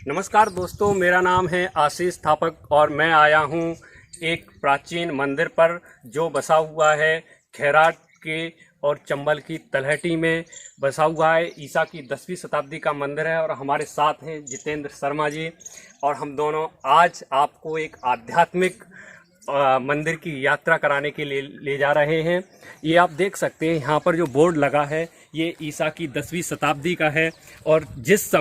नमस्कार दोस्तों, मेरा नाम है आशीष थापक और मैं आया हूँ एक प्राचीन मंदिर पर जो बसा हुआ है खैराट के और चंबल की तलहटी में बसा हुआ है। ईसा की 10वीं शताब्दी का मंदिर है और हमारे साथ हैं जितेंद्र शर्मा जी और हम दोनों आज आपको एक आध्यात्मिक मंदिर की यात्रा कराने के लिए ले जा रहे हैं। ये आप देख सकते हैं यहाँ पर जो बोर्ड लगा है ये ईसा की 10वीं शताब्दी का है और जिस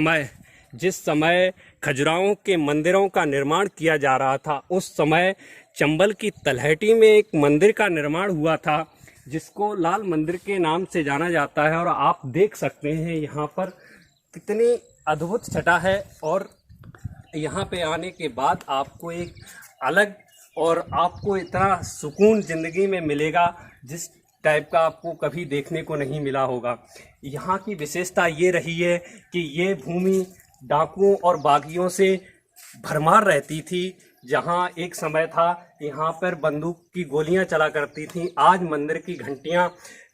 समय खजुराहों के मंदिरों का निर्माण किया जा रहा था उस समय चंबल की तलहटी में एक मंदिर का निर्माण हुआ था जिसको लाल मंदिर के नाम से जाना जाता है। और आप देख सकते हैं यहाँ पर कितनी अद्भुत छटा है और यहाँ पे आने के बाद आपको एक अलग और आपको इतना सुकून ज़िंदगी में मिलेगा जिस टाइप का आपको कभी देखने को नहीं मिला होगा। यहाँ की विशेषता ये रही है कि ये भूमि डाकुओं और बागियों से भरमार रहती थी। जहाँ एक समय था यहाँ पर बंदूक की गोलियां चला करती थीं, आज मंदिर की घंटियां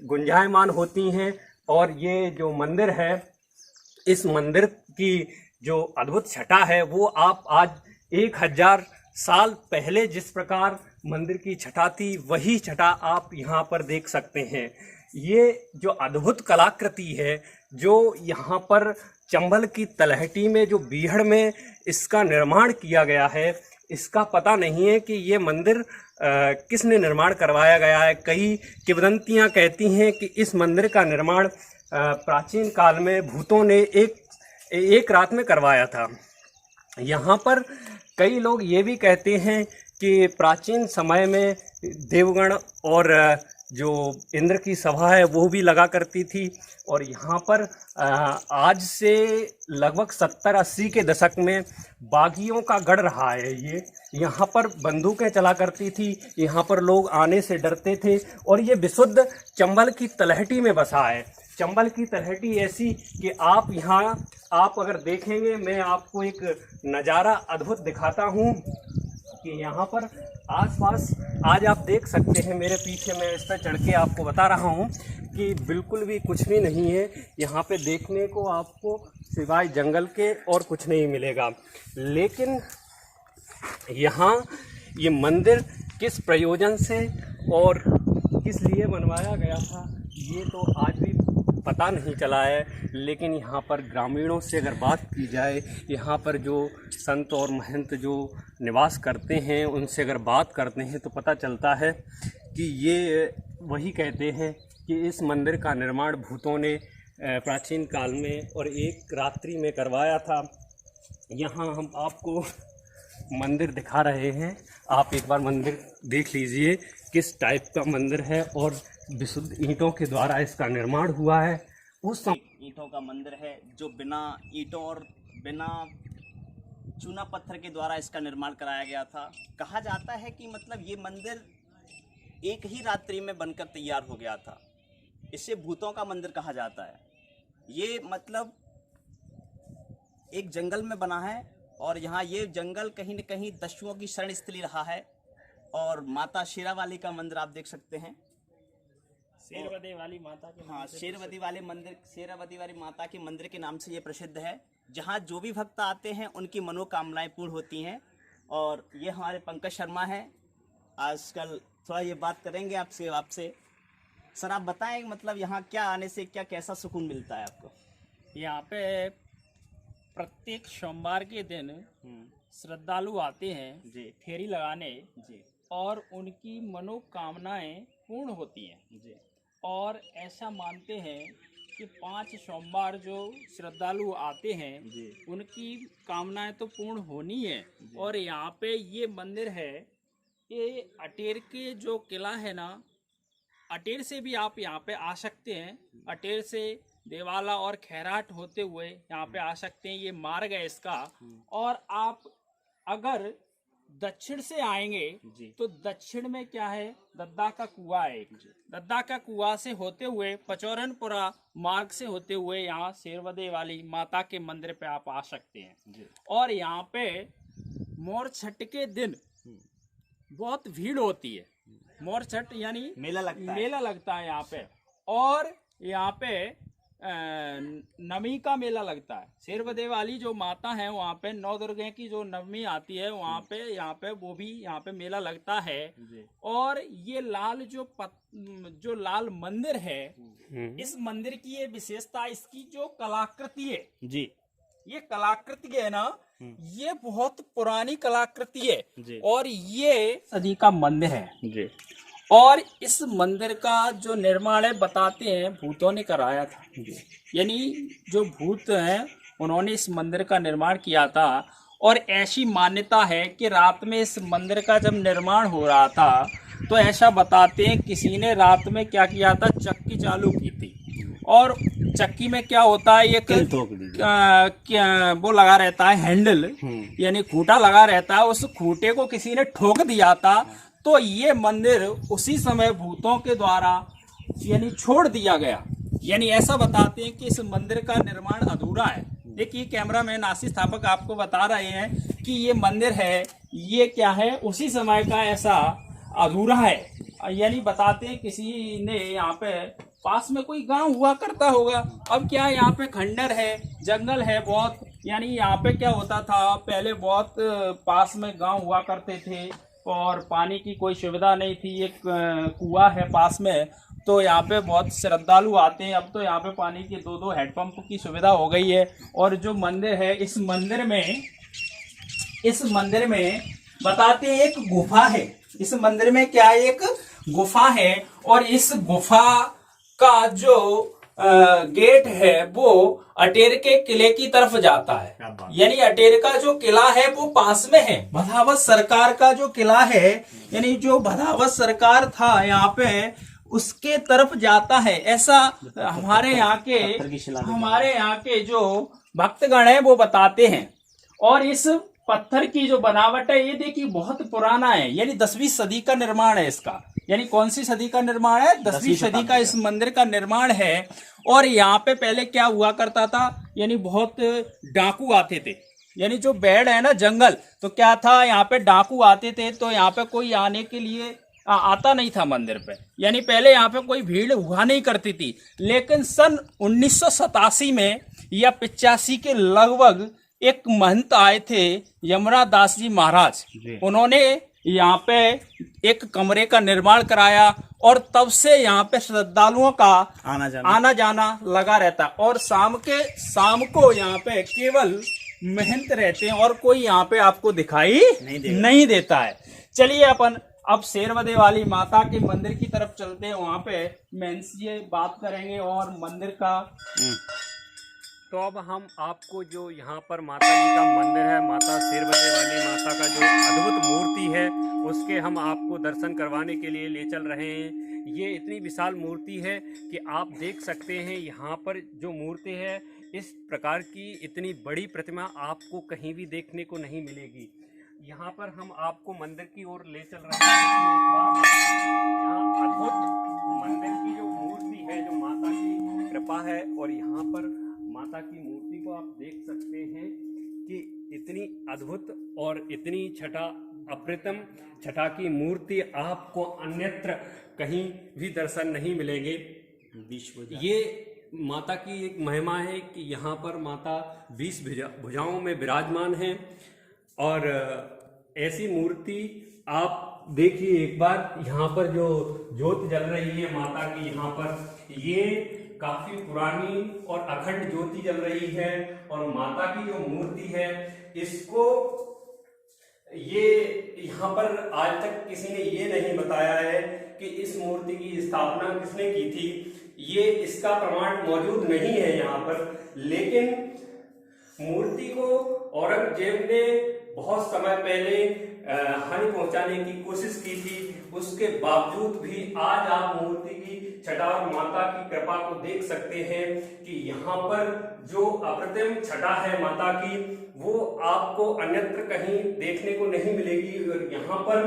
गुंजायमान होती हैं। और ये जो मंदिर है, इस मंदिर की जो अद्भुत छटा है वो आप आज 1000 साल पहले जिस प्रकार मंदिर की छटा थी वही छटा आप यहाँ पर देख सकते हैं। ये जो अद्भुत कलाकृति है जो यहाँ पर चंबल की तलहटी में जो बीहड़ में इसका निर्माण किया गया है, इसका पता नहीं है कि ये मंदिर किसने निर्माण करवाया गया है। कई किंवदंतियाँ कहती हैं कि इस मंदिर का निर्माण प्राचीन काल में भूतों ने एक रात में करवाया था। यहाँ पर कई लोग ये भी कहते हैं कि प्राचीन समय में देवगण और जो इंद्र की सभा है वो भी लगा करती थी। और यहाँ पर आज से लगभग 70-80 के दशक में बागियों का गढ़ रहा है। ये यहाँ पर बंदूकें चला करती थी, यहाँ पर लोग आने से डरते थे और ये विशुद्ध चंबल की तलहटी में बसा है। चंबल की तलहटी ऐसी कि आप अगर देखेंगे, मैं आपको एक नज़ारा अद्भुत दिखाता हूँ कि यहाँ पर आसपास आज आप देख सकते हैं मेरे पीछे, मैं इस पर चढ़ के आपको बता रहा हूँ कि बिल्कुल भी कुछ भी नहीं है यहाँ पे देखने को, आपको सिवाय जंगल के और कुछ नहीं मिलेगा। लेकिन यहाँ ये मंदिर किस प्रयोजन से और किस लिए बनवाया गया था ये तो आज भी पता नहीं चला है। लेकिन यहाँ पर ग्रामीणों से अगर बात की जाए, यहाँ पर जो संत और महंत जो निवास करते हैं उनसे अगर बात करते हैं तो पता चलता है कि ये वही कहते हैं कि इस मंदिर का निर्माण भूतों ने प्राचीन काल में और एक रात्रि में करवाया था। यहाँ हम आपको मंदिर दिखा रहे हैं, आप एक बार मंदिर देख लीजिए किस टाइप का मंदिर है और विशुद्ध ईंटों के द्वारा इसका निर्माण हुआ है। उस समय ईंटों का मंदिर है जो बिना ईंटों और बिना चूना पत्थर के द्वारा इसका निर्माण कराया गया था। कहा जाता है कि मतलब ये मंदिर एक ही रात्रि में बनकर तैयार हो गया था। इसे भूतों का मंदिर कहा जाता है। ये मतलब एक जंगल में बना है और यहाँ ये जंगल कहीं न कहीं दस्युओं की शरण स्थली रहा है। और माता शेरावाली का मंदिर आप देख सकते हैं, शेरवदी वाली माता के, हाँ, शेरवदी वाले मंदिर, शेरावती वाली माता के मंदिर के नाम से ये प्रसिद्ध है। जहाँ जो भी भक्त आते हैं उनकी मनोकामनाएं पूर्ण होती हैं। और ये हमारे पंकज शर्मा हैं, आजकल थोड़ा ये बात करेंगे आपसे। सर आप बताएं मतलब यहाँ क्या आने से क्या कैसा सुकून मिलता है आपको? यहाँ पे प्रत्येक सोमवार के दिन श्रद्धालु आते हैं जी फेरी लगाने जी और उनकी मनोकामनाएं पूर्ण होती हैं जी। और ऐसा मानते हैं कि 5 सोमवार जो श्रद्धालु आते हैं जी उनकी कामनाएं तो पूर्ण होनी है। और यहाँ पे ये मंदिर है, ये अटेर के जो किला है ना, अटेर से भी आप यहाँ पे आ सकते हैं। अटेर से देवाला और खैराट होते हुए यहाँ पे आ सकते हैं, ये मार्ग है इसका। और आप अगर दक्षिण से आएंगे तो दक्षिण में क्या है, दद्दा का कुआं है। दद्दा का कुआं से होते हुए पचौरनपुरा मार्ग से होते हुए यहाँ शेरवदे वाली माता के मंदिर पे आप आ सकते हैं। और यहाँ पे मोर छठ के दिन बहुत भीड़ होती है। मोर छठ यानी मेला लगता है यहाँ पे। और यहाँ पे नवमी का मेला लगता है। शेरवदे वाली जो माता है वहाँ पे नौ दुर्गे की जो नवमी आती है वहाँ पे यहाँ पे वो भी यहाँ पे मेला लगता है। और ये लाल जो लाल मंदिर है, इस मंदिर की ये विशेषता, इसकी जो कलाकृति है जी, ये कलाकृति है ना, ये बहुत पुरानी कलाकृति है जी। और ये सदी का मंदिर है जी। और इस मंदिर का जो निर्माण है बताते हैं भूतों ने कराया था। यानी जो भूत हैं उन्होंने इस मंदिर का निर्माण किया था। और ऐसी मान्यता है कि रात में इस मंदिर का जब निर्माण हो रहा था तो ऐसा बताते हैं किसी ने रात में क्या किया था, चक्की चालू की थी और चक्की में क्या होता है, एक वो लगा रहता है हैंडल, यानी खूंटा लगा रहता है, उस खूंटे को किसी ने ठोक दिया था। तो ये मंदिर उसी समय भूतों के द्वारा यानी छोड़ दिया गया। यानी ऐसा बताते हैं कि इस मंदिर का निर्माण अधूरा है। देखिए कैमरामैन आशीष थापक आपको बता रहे हैं कि ये मंदिर है, ये क्या है, उसी समय का ऐसा अधूरा है। यानी बताते हैं किसी ने यहाँ पे पास में कोई गांव हुआ करता होगा। अब क्या है, यहाँ पे खंडर है, जंगल है बहुत। यानी यहाँ पे क्या होता था, पहले बहुत पास में गांव हुआ करते थे और पानी की कोई सुविधा नहीं थी। एक कुआं है पास में, तो यहाँ पे बहुत श्रद्धालु आते हैं। अब तो यहाँ पे पानी की 2-2 हैंडपंप की सुविधा हो गई है। और जो मंदिर है, इस मंदिर में बताते हैं एक गुफा है। इस मंदिर में क्या है, एक गुफा है और इस गुफा का जो गेट है वो अटेर के किले की तरफ जाता है। यानी अटेर का जो किला है वो पास में है। भदावत सरकार का जो किला है, यानी जो भदावत सरकार था यहाँ पे, उसके तरफ जाता है। ऐसा हमारे यहाँ के जो भक्तगण है वो बताते हैं। और इस पत्थर की जो बनावट है ये देखिए बहुत पुराना है, यानी 10वीं सदी का निर्माण है इसका। यानी कौन सी सदी का निर्माण है, 10वीं सदी का इस मंदिर का निर्माण है। और यहाँ पे पहले क्या हुआ करता था, यानी बहुत डाकू आते थे। यानी जो बेड़ है ना जंगल, तो क्या था, यहाँ पे डाकू आते थे। तो यहाँ पे कोई आने के लिए आता नहीं था मंदिर पे। यानी पहले यहाँ पे कोई भीड़ हुआ नहीं करती थी। लेकिन सन 1987 में या 85 के लगभग एक महंत आए थे, यमरा दास जी महाराज। उन्होंने यहाँ पे एक कमरे का निर्माण कराया और तब से यहाँ पे श्रद्धालुओं का आना जाना लगा रहता है। और शाम को यहाँ पे केवल महंत रहते हैं और कोई यहाँ पे आपको दिखाई नहीं देता है। चलिए अपन अब शेरवदे वाली माता के मंदिर की तरफ चलते हैं। वहाँ पे महंत से बात करेंगे और मंदिर का। तो अब हम आपको जो यहाँ पर माता जी का मंदिर है, माता शेरवदे वाली माता का जो अद्भुत मूर्ति है, उसके हम आपको दर्शन करवाने के लिए ले चल रहे हैं। ये इतनी विशाल मूर्ति है कि आप देख सकते हैं। यहाँ पर जो मूर्ति है, इस प्रकार की इतनी बड़ी प्रतिमा आपको कहीं भी देखने को नहीं मिलेगी। यहाँ पर हम आपको मंदिर की ओर ले चल रहे हैं। यहाँ अद्भुत मंदिर की जो मूर्ति है, जो माता की कृपा है, और यहाँ पर माता की मूर्ति को आप देख सकते हैं कि इतनी अद्भुत और इतनी अप्रतिम छटा की मूर्ति आपको अन्यत्र कहीं भी दर्शन नहीं मिलेंगे। ये माता की एक महिमा है कि यहाँ पर माता 20 भुजाओं में विराजमान है। और ऐसी मूर्ति आप देखिए एक बार, यहाँ पर जो ज्योत जल रही है माता की, यहाँ पर ये काफी पुरानी और अखंड ज्योति जल रही है। और माता की जो मूर्ति है, इसको ये यहाँ पर आज तक किसी ने ये नहीं बताया है कि इस मूर्ति की स्थापना किसने की थी। ये इसका प्रमाण मौजूद नहीं है यहाँ पर। लेकिन मूर्ति को औरंगजेब ने बहुत समय पहले हानि पहुंचाने की कोशिश की थी। उसके बावजूद भी आज आप मूर्ति की छटा और माता की कृपा को देख सकते हैं कि यहाँ पर जो अप्रतिम छटा है माता की, वो आपको अन्यत्र कहीं देखने को नहीं मिलेगी। और यहाँ पर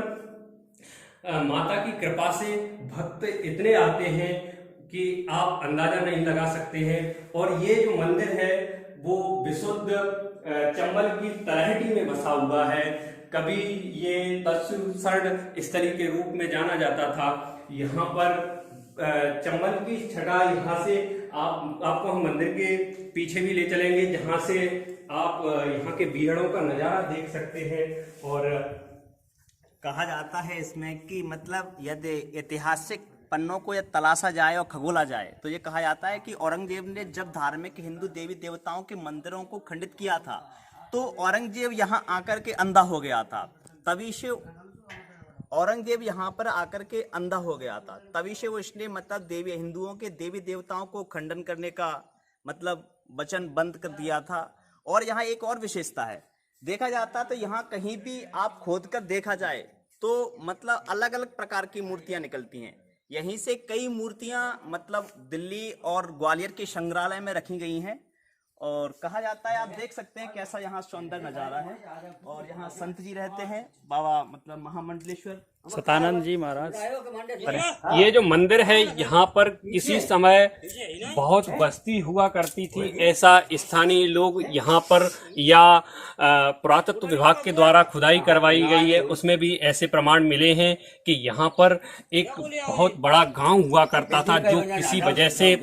माता की कृपा से भक्त इतने आते हैं कि आप अंदाजा नहीं लगा सकते हैं। और ये जो मंदिर है वो विशुद्ध चंबल की तलहटी में बसा हुआ है। कभी ये तत्सुसर्ण स्थली के रूप में जाना जाता था। यहाँ पर चंबल की छटा यहाँ से आपको हम मंदिर के पीछे भी ले चलेंगे, जहाँ से आप यहाँ के बीहड़ों का नज़ारा देख सकते हैं। और कहा जाता है इसमें कि मतलब यदि ऐतिहासिक पन्नों को यदि तलाशा जाए और खगोला जाए तो ये कहा जाता है कि औरंगजेब ने जब धार्मिक हिंदू देवी देवताओं के मंदिरों को खंडित किया था तो औरंगजेब यहाँ आकर के अंधा हो गया था। तभी से औरंगजेब यहाँ पर आकर के अंधा हो गया था, तभी से वो इसने मतलब हिंदुओं के देवी देवताओं को खंडन करने का मतलब वचन बंद कर दिया था। और यहाँ एक और विशेषता है, देखा जाता तो यहाँ कहीं भी आप खोद कर देखा जाए तो मतलब अलग अलग प्रकार की मूर्तियाँ निकलती हैं। यहीं से कई मूर्तियाँ मतलब दिल्ली और ग्वालियर के संग्रहालय में रखी गई हैं। और कहा जाता है, आप देख सकते हैं कैसा यहाँ सुंदर नज़ारा है। और यहाँ संत जी रहते हैं, बाबा मतलब महामंडलेश्वर सतानंद जी महाराज। ये जो मंदिर है यहाँ पर किसी समय बहुत बस्ती हुआ करती थी, ऐसा स्थानीय लोग यहाँ पर या पुरातत्व विभाग के द्वारा खुदाई करवाई गई है, उसमें भी ऐसे प्रमाण मिले हैं कि यहाँ पर एक बहुत बड़ा गांव हुआ करता था, जो किसी वजह से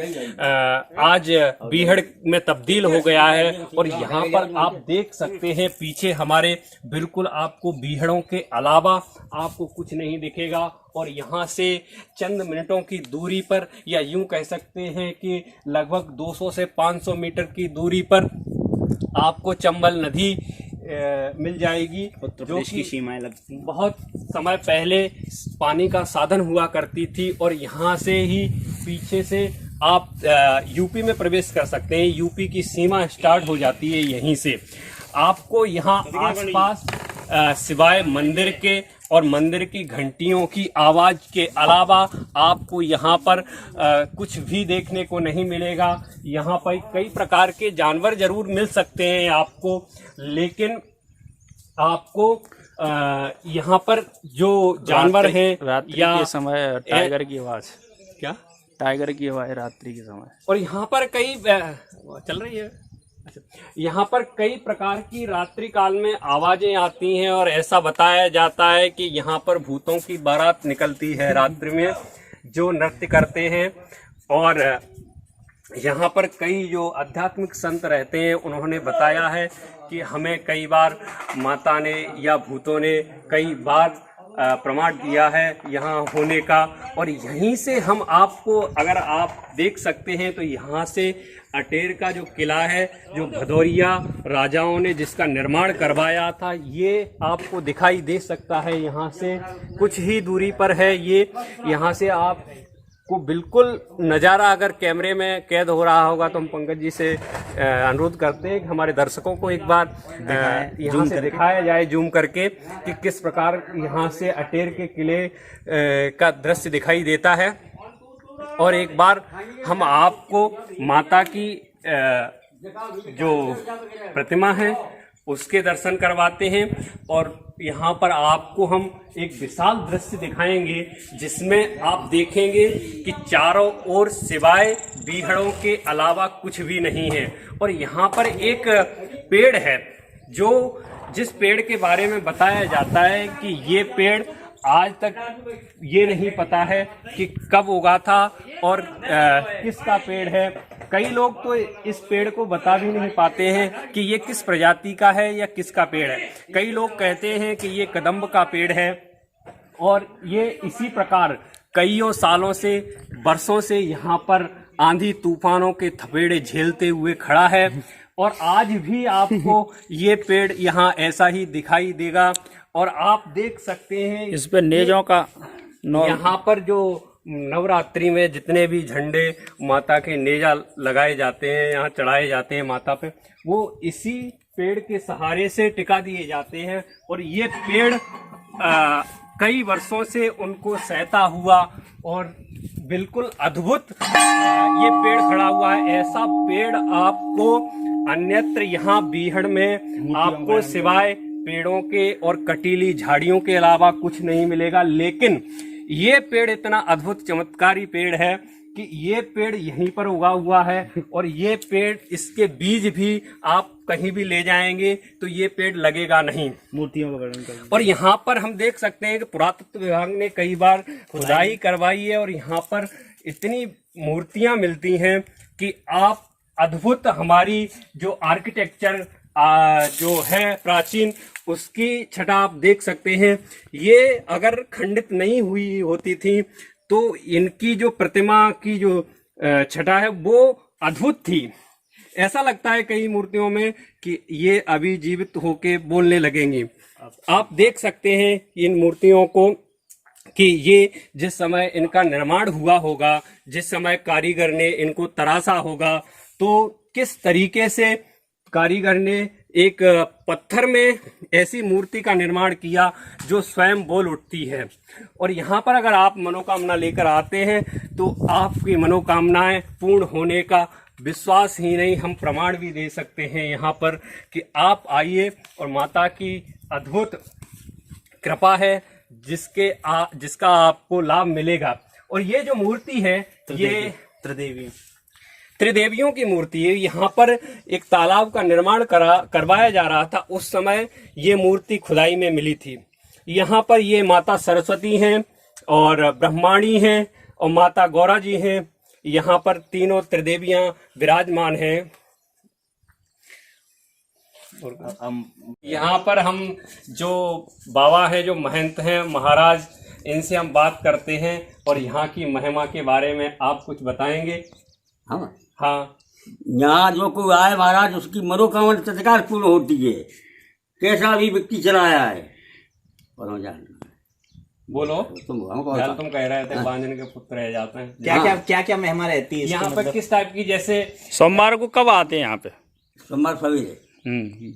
आज बीहड़ में तब्दील हो गया है। और यहाँ पर आप देख सकते हैं पीछे हमारे बिल्कुल आपको बीहड़ों के अलावा आपको कुछ नहीं दिखेगा। और यहाँ से चंद मिनटों की दूरी पर, या यूं कह सकते हैं कि लगभग 200 से 500 मीटर की दूरी पर आपको चंबल नदी मिल जाएगी, उत्तर जो प्रदेश की कि सीमाएं लगती हैं। बहुत समय पहले पानी का साधन हुआ करती थी। और यहाँ से ही पीछे से आप यूपी में प्रवेश कर सकते हैं, यूपी की सीमा स्टार्ट हो जाती है यहीं से। आपको यहाँ आसपास सिवाय मंदिर के और मंदिर की घंटियों की आवाज़ के अलावा आपको यहाँ पर कुछ भी देखने को नहीं मिलेगा। यहाँ पर कई प्रकार के जानवर जरूर मिल सकते हैं आपको, लेकिन आपको यहाँ पर जो जानवर है रात्रि या के समय टाइगर की आवाज, क्या टाइगर की आवाज रात्रि के समय। और यहाँ पर कई चल रही है, यहाँ पर कई प्रकार की रात्रि काल में आवाजें आती हैं। और ऐसा बताया जाता है कि यहाँ पर भूतों की बारात निकलती है रात्रि में, जो नृत्य करते हैं। और यहाँ पर कई जो आध्यात्मिक संत रहते हैं, उन्होंने बताया है कि हमें कई बार माता ने या भूतों ने कई बार प्रमाण दिया है यहाँ होने का। और यहीं से हम आपको, अगर आप देख सकते हैं तो यहाँ से अटेर का जो किला है, जो भदौरिया राजाओं ने जिसका निर्माण करवाया था, ये आपको दिखाई दे सकता है। यहाँ से कुछ ही दूरी पर है ये। यहाँ से आपको बिल्कुल नज़ारा अगर कैमरे में कैद हो रहा होगा तो हम पंकज जी से अनुरोध करते हैं कि हमारे दर्शकों को एक बार यहाँ से दिखाया जाए जूम करके कि किस प्रकार यहाँ से अटेर के किले का दृश्य दिखाई देता है। और एक बार हम आपको माता की जो प्रतिमा है उसके दर्शन करवाते हैं। और यहाँ पर आपको हम एक विशाल दृश्य दिखाएंगे, जिसमें आप देखेंगे कि चारों ओर सिवाय बीहड़ों के अलावा कुछ भी नहीं है। और यहाँ पर एक पेड़ है, जो जिस पेड़ के बारे में बताया जाता है कि ये पेड़ आज तक ये नहीं पता है कि कब उगा था और किसका पेड़ है। कई लोग तो इस पेड़ को बता भी नहीं पाते हैं कि ये किस प्रजाति का है या किसका पेड़ है। कई लोग कहते हैं कि ये कदम्ब का पेड़ है। और ये इसी प्रकार कईयों सालों से, बरसों से यहाँ पर आंधी तूफानों के थपेड़े झेलते हुए खड़ा है। और आज भी आपको ये पेड़ यहाँ ऐसा ही दिखाई देगा। और आप देख सकते हैं इस पे नेजों का यहाँ पर जो नवरात्रि में जितने भी झंडे माता के नेजा लगाए जाते हैं, यहाँ चढ़ाए जाते हैं माता पे, वो इसी पेड़ के सहारे से टिका दिए जाते हैं। और ये पेड़ कई वर्षों से उनको सहता हुआ और बिल्कुल अद्भुत ये पेड़ खड़ा हुआ है। ऐसा पेड़ आपको अन्यत्र यहाँ बीहड़ में आपको सिवाय पेड़ों के और कटीली झाड़ियों के अलावा कुछ नहीं मिलेगा। लेकिन ये पेड़ इतना अद्भुत चमत्कारी पेड़ है कि ये पेड़ यहीं पर उगा हुआ है और ये पेड़, इसके बीज भी आप कहीं भी ले जाएंगे तो ये पेड़ लगेगा नहीं। मूर्तियों का वर्णन करें। और यहाँ पर हम देख सकते हैं कि पुरातत्व विभाग ने कई बार खुदाई करवाई है और यहाँ पर इतनी मूर्तियां मिलती हैं कि आप अद्भुत हमारी जो आर्किटेक्चर जो है प्राचीन, उसकी छटा आप देख सकते हैं। ये अगर खंडित नहीं हुई होती थी तो इनकी जो प्रतिमा की जो छटा है वो अद्भुत थी। ऐसा लगता है कई मूर्तियों में कि ये अभी जीवित होके बोलने लगेंगी। आप देख सकते हैं इन मूर्तियों को कि ये जिस समय इनका निर्माण हुआ होगा, जिस समय कारीगर ने इनको तराशा होगा, तो किस तरीके से कारीगर ने एक पत्थर में ऐसी मूर्ति का निर्माण किया जो स्वयं बोल उठती है। और यहाँ पर अगर आप मनोकामना लेकर आते हैं तो आपकी मनोकामनाएं पूर्ण होने का विश्वास ही नहीं, हम प्रमाण भी दे सकते हैं यहाँ पर कि आप आइए और माता की अद्भुत कृपा है जिसका आपको लाभ मिलेगा। और ये जो मूर्ति है ये त्रिदेवियों की मूर्ति है। यहाँ पर एक तालाब का निर्माण करवाया जा रहा था, उस समय ये मूर्ति खुदाई में मिली थी। यहाँ पर ये माता सरस्वती हैं और ब्रह्माणी हैं और माता गौरा जी हैं। यहाँ पर तीनों त्रिदेवियां विराजमान हैं। यहाँ पर हम जो बाबा है, जो महंत हैं, महाराज, इनसे हम बात करते हैं और यहाँ की महिमा के बारे में आप कुछ बताएंगे? हाँ, यहाँ जो कोई आए महाराज उसकी मनोकामना तत्काल पूर्ण होती है, कैसा भी व्यक्ति चला आया है। बोलो तुम कह रहे थे बांझन के पुत्र रह जाते हैं। क्या महिमा रहती है यहाँ पर? किस टाइप की? जैसे सोमवार को कब आते हैं यहाँ पे? सोमवार सवेरे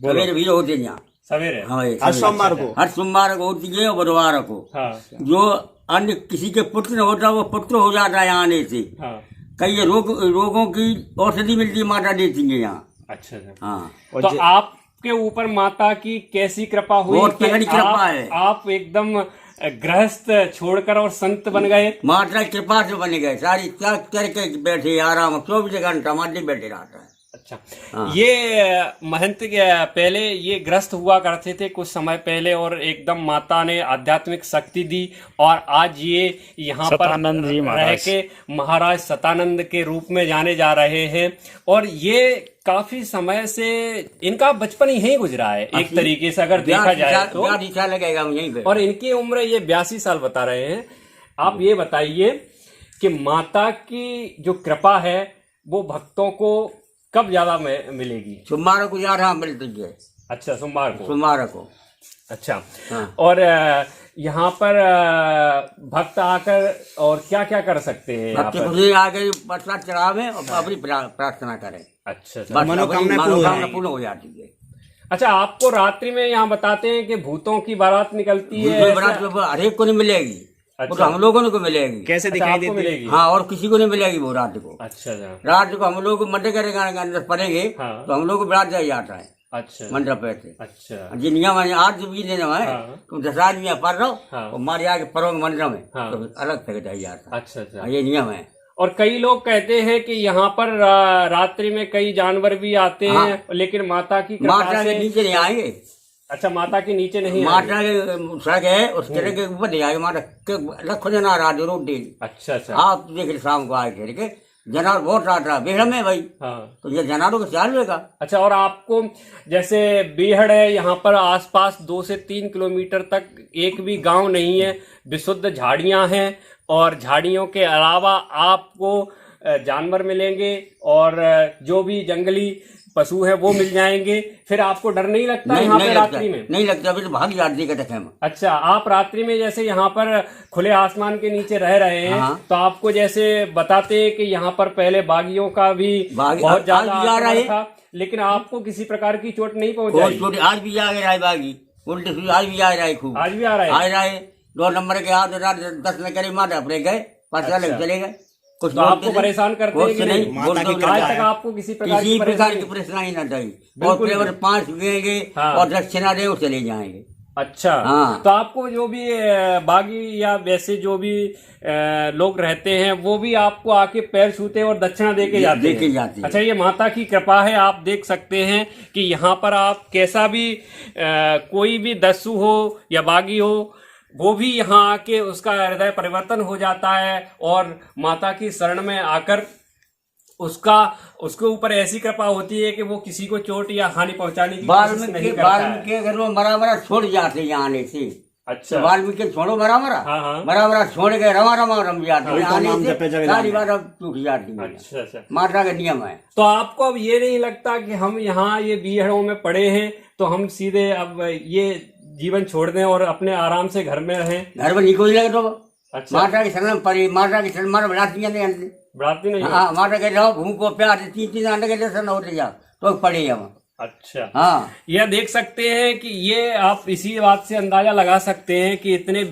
सवेरे भी होते हैं यहाँ सवेरे। हाँ, हर सोमवार को, हर सोमवार को होती है और बुधवार को। हाँ। जो अन्य किसी के पुत्र न होता वो पुत्र हो जाता है यहाँ आने से। हाँ। कई रोगों की औषधि मिलती है, माता देती है यहाँ। अच्छा। हाँ, तो आपके ऊपर माता की कैसी कृपा हुई? बहुत तगड़ी कृपा है। आप एकदम गृहस्थ छोड़कर और संत बन गए। माता की कृपा से बन गए। सारी त्याग करके बैठे आराम, 24 घंटा माटी बैठे रहता है। अच्छा। हाँ। ये महंत पहले ये ग्रस्त हुआ करते थे कुछ समय पहले और एकदम माता ने आध्यात्मिक शक्ति दी और आज ये यहाँ पर रह के महाराज सतानंद के रूप में जाने जा रहे हैं। और ये काफी समय से इनका बचपन यहीं गुजरा है एक तरीके से अगर देखा जाए तो। 82 साल लगेगा यहीं पे। और इनकी उम्र ये 82 साल बता रहे हैं। आप ये बताइए कि माता की जो कृपा है वो भक्तों को कब ज्यादा मिलेगी? सोमवार को ज्यादा मिलती है। अच्छा, सोमवार को। सोमवार को। अच्छा। हाँ। और यहाँ पर भक्त आकर और क्या क्या कर सकते हैं? भक्त खुद आके प्रसाद चढ़ावे और अपनी प्रार्थना करें। अच्छा। मनोकामना पूर्ण हो जाती है। अच्छा, आपको रात्रि में यहाँ बताते हैं कि भूतों की बारात निकलती है। बारात हर एक को नहीं मिलेगी। अच्छा। वो तो हम लोगों को मिलेगी। कैसे दिखाई देती मिलेगी? हाँ, और किसी को नहीं मिलेगी वो रात को। अच्छा। रात को हम लोग मंडप करेंगे, अंदर पड़ेंगे। हाँ। तो हम लोग को बारात जाया जाता है। अच्छा। मंडप पे से। अच्छा। जी नियम है, आज भी लेना है। हाँ। तुम 10 आदमी पढ़ रहो हाँ। और मारे आके पढ़ोगे मंडप में। हाँ। तो अलग से जाया जाता है। अच्छा। ये नियम है। और कई लोग कहते हैं कि यहाँ पर रात्रि में कई जानवर भी आते हैं। हाँ। लेकिन माता की कृपा माता के से। नीचे नहीं आएंगे। अच्छा, माता के नीचे नहीं माता के सड़क है, उसके के ऊपर नहीं आएगा। माता लखो जना रात रोड डेली। अच्छा। आप देख रहे शाम को आए थे के जनावर बहुत रात रहा बेहड़ में भाई। हाँ। तो ये जनावरों को चाल लेगा। अच्छा। और आपको जैसे बेहड़ है, यहाँ पर आसपास 2 से 3 किलोमीटर तक एक भी गांव नहीं है, विशुद्ध झाड़ियां हैं और झाड़ियों के अलावा आपको जानवर मिलेंगे और जो भी जंगली पशु है वो मिल जाएंगे। फिर आपको डर नहीं लगता यहाँ पे रात्रि में? नहीं लगता, अभी तो भाग जाती है हम। अच्छा, आप रात्रि में जैसे यहाँ पर खुले आसमान के नीचे रह रहे हैं। हाँ। तो आपको जैसे बताते हैं कि यहाँ पर पहले बागियों का भी बहुत ज्यादा आक्रमण था, लेकिन आपको किसी प्रकार की चोट नहीं पहुंचाई? आज भी आ रहा है बागी, उल्टे आज भी आ रहा है, खूब आज भी आ रहा है। 2 नंबर के हाथ 10 न करे माता अपने गए, 5 साल चले गए। कुछ तो आपको परेशान करते हैं कि नहीं? आज तक आपको किसी प्रकार की परेशानी न चाहिए। और 5 देंगे और दक्षिणा देंगे, चले जाएंगे। अच्छा। हाँ। तो आपको जो भी बागी या वैसे जो भी लोग रहते हैं वो भी आपको आके पैर छूते हैं और दक्षिणा देके जाते हैं। देके जाते हैं। अच्छा, ये माता की कृपा है। आप देख सकते हैं कि यहाँ पर आप कैसा भी कोई भी दस्यु हो या बागी हो, वो भी यहाँ आके उसका हृदय परिवर्तन हो जाता है और माता की शरण में आकर उसके ऊपर ऐसी कृपा होती है कि वो किसी को चोट या हानि पहुंचाने की कोशिश नहीं करता है। वाल्मीकि अगर वो मरा छोड़ जाते यहाँ आने से। अच्छा। वाल्मीकि छोड़ो मरा हाँ। मरा छोड़ के रमा रम जाते हैं, आने से सारी बात अब टूट जाती है। अच्छा अच्छा। माता का नियम है। तो आपको अब ये नहीं लगता कि हम यहाँ ये बीहड़ों में पड़े हैं तो हम सीधे अब ये जीवन छोड़ दें और अपने आराम से घर में रहें? घर में निको लगे तो अच्छा। माता की शरण पड़ी, माता की शरण मारा बढ़ाती नहीं। बढ़ाती नहीं है? हाँ, माता के रहो भूख को प्यार 3 अंडे के दर्शन होते जाओ तो पड़े हम। अच्छा। हाँ, यह देख सकते हैं कि ये आप इसी बात से अंदाजा लगा सकते हैं कि इतने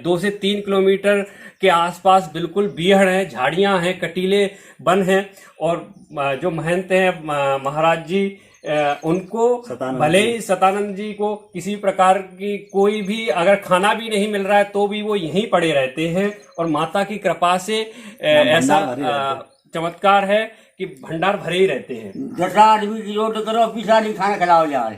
2 से 3 किलोमीटर के आसपास बिल्कुल बीहड़ है, झाड़ियां हैं, कटीले वन हैं और जो महंत हैं महाराज जी उनको भले ही सतानंद जी को किसी प्रकार की कोई भी अगर खाना भी नहीं मिल रहा है तो भी वो यहीं पड़े रहते हैं और माता की कृपा से ऐसा चमत्कार है कि भंडार भरे ही रहते हैं। 10 आदमी की रोट करो, पिछा नहीं खाना खिलाओ जा रहे,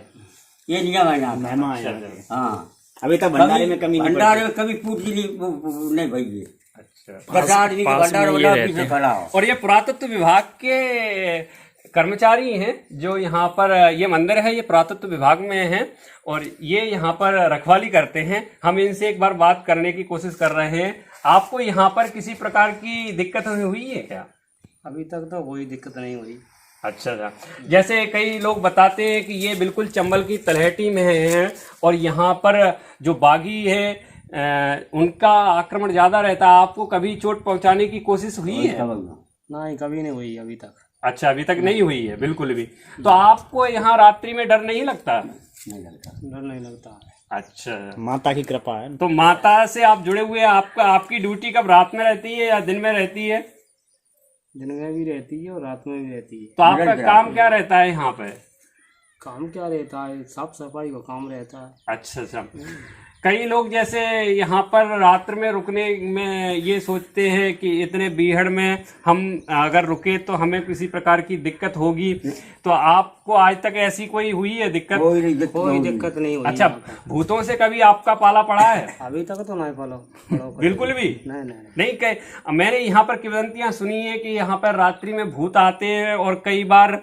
ये नियम है यहाँ। हाँ, अभी तक भंडारे में कमी नहीं भंडारे में कभी पूछी नहीं भाई। अच्छा। 10 आदमी का भंडार पीछे खिलाओ। और ये पुरातत्व विभाग के कर्मचारी हैं जो यहाँ पर ये मंदिर है, ये पुरातत्व विभाग में है और ये यहाँ पर रखवाली करते हैं। हम इनसे एक बार बात करने की कोशिश कर रहे हैं। आपको यहाँ पर किसी प्रकार की दिक्कत हुई है क्या? अभी तक तो कोई दिक्कत नहीं हुई। अच्छा अच्छा। जैसे कई लोग बताते हैं कि ये बिल्कुल चंबल की तलहटी में है और यहाँ पर जो बागी है उनका आक्रमण ज्यादा रहता है। आपको कभी चोट पहुंचाने की कोशिश हुई है? नहीं, कभी नहीं हुई अभी तक। अच्छा, अभी तक नहीं हुई है बिल्कुल भी। तो आपको यहाँ रात्रि में डर नहीं लगता? डर नहीं लगता। अच्छा, माता की कृपा है। तो माता से आप जुड़े हुए हैं। आपकी ड्यूटी कब रात में रहती है या दिन में रहती है? दिन में भी रहती है और रात में भी रहती है। तो आपका काम क्या रहता है यहाँ पे? काम क्या रहता है, साफ सफाई का काम रहता है। अच्छा अच्छा। कई लोग जैसे यहाँ पर रात्र में रुकने में ये सोचते हैं कि इतने बीहड़ में हम अगर रुके तो हमें किसी प्रकार की दिक्कत होगी। तो आपको आज तक ऐसी कोई हुई है दिक्कत? कोई दिक्कत नहीं हुई। अच्छा, भूतों से कभी आपका पाला पड़ा है? अभी तक तो नहीं फॉलो बिल्कुल भी नहीं कह। मैंने यहाँ पर किवदंतियां सुनी है कि यहाँ पर रात्रि में भूत आते हैं और कई बार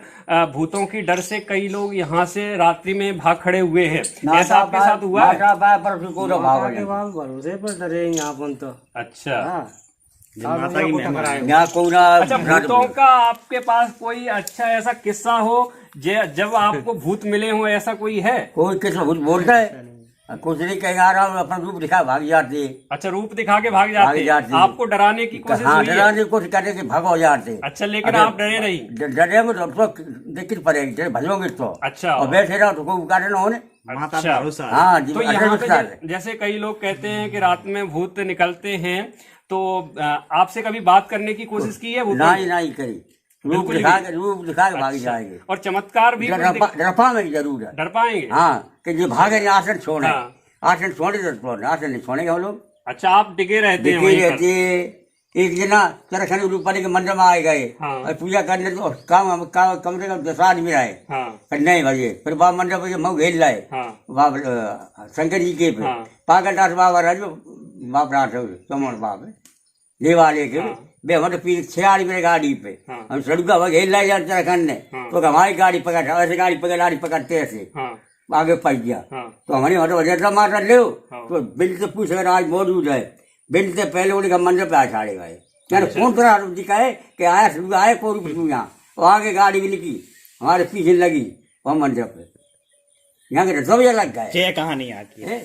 भूतों की डर से कई लोग यहाँ से रात्रि में भाग खड़े हुए हैं। ऐसा आपके साथ हुआ है? भरोसे पर डरे यहाँ पर तो। अच्छा। माता की महिमा है। अच्छा, भूतों का आपके पास कोई अच्छा ऐसा किस्सा हो जब आपको भूत मिले हो, ऐसा कोई है? कोई किसी भूत बोलता है कुछ नहीं कह रहा हूँ, अपना रूप दिखा भाग जाते। अच्छा, रूप दिखा के भाग जाते। आपको डराने की कोशिश हाँ, हुई है? डराने की कोशिश करने के भाग हो जाते। अच्छा, लेकिन आप डरे नहीं? डरे में तो दिक्कत पड़ेगी, भजोगे तो। अच्छा। और बैठे रहो तो कोई कारण हो। माता अच्छा। भरोसा है। हाँ, तो यहाँ पे जैसे कई लोग कहते हैं कि रात में भूत निकलते हैं, तो आपसे कभी बात करने की कोशिश की है? नहीं करी। रूप दिखा के भाग जाएंगे। और चमत्कार भी डरपा में जरूर है। डर पाएंगे? हाँ, कि जो भागे आसन छोड़े। हाँ। आसन छोड़े तो आसन नहीं छोड़ेंगे हम लोग। अच्छा, आप टिके रहते हैं वहीं पर? एक जना तरखनी रूपानी के मंदिर में आए गए हाँ। और पूजा करने तो कम से कम 10 आदमी रहे। हाँ। नहीं भजे फिर बाबा मंदिर पर मऊ घेर लाए। हाँ। बाबा शंकर जी के पे हाँ। पागलदास बाबा राजू बाप रात चमन बाप देवालय के बे हमारे पीछे 6 आदमी मेरे गाड़ी पे। हाँ। हम सड़क का घेर लाए जाते तरखंड ने। हाँ। तो हमारी गाड़ी पकड़ ऐसे गाड़ी पकड़ते ऐसे हाँ। आगे पहुंच गया। हाँ। तो हमारी वजह मार ले हाँ। तो बिल से पूछ अगर आज मौजूद है। बिल से पहले उनका मंदिर पे छाड़े गए। यानी कौन तरह दिखाए कि आया कोई रूप यहाँ और आगे गाड़ी भी लिखी हमारे पीछे लगी वह मंदिर पे। यहाँ के सब लग गए। ये कहानी आती है।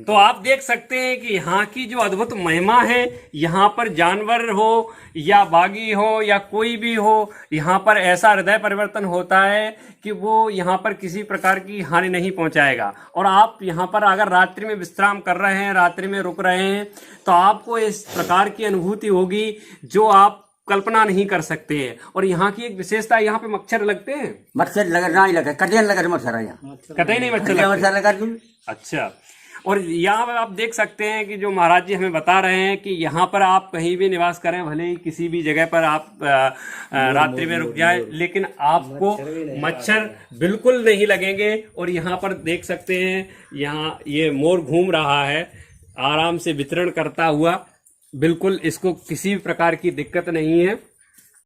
तो आप देख सकते हैं कि यहाँ की जो अद्भुत महिमा है, यहाँ पर जानवर हो या बागी हो या कोई भी हो, यहाँ पर ऐसा हृदय परिवर्तन होता है कि वो यहाँ पर किसी प्रकार की हानि नहीं पहुँचाएगा। और आप यहाँ पर अगर रात्रि में विश्राम कर रहे हैं, रात्रि में रुक रहे हैं, तो आपको इस प्रकार की अनुभूति होगी जो आप कल्पना नहीं कर सकते हैं। और यहाँ की एक विशेषता, यहाँ पे मच्छर लगते हैं? मच्छर लगा नहीं लगा, कटियन लगा मच्छर है यहाँ, कतई नहीं मच्छर लगा। अच्छा। और यहाँ पर आप देख सकते हैं कि जो महाराज जी हमें बता रहे हैं कि यहाँ पर आप कहीं भी निवास करें, भले ही किसी भी जगह पर आप रात्रि में रुक जाए, लेकिन आपको मच्छर बिल्कुल नहीं लगेंगे। और यहाँ पर देख सकते हैं, यहाँ ये मोर घूम रहा है आराम से विचरण करता हुआ, बिल्कुल इसको किसी भी प्रकार की दिक्कत नहीं है।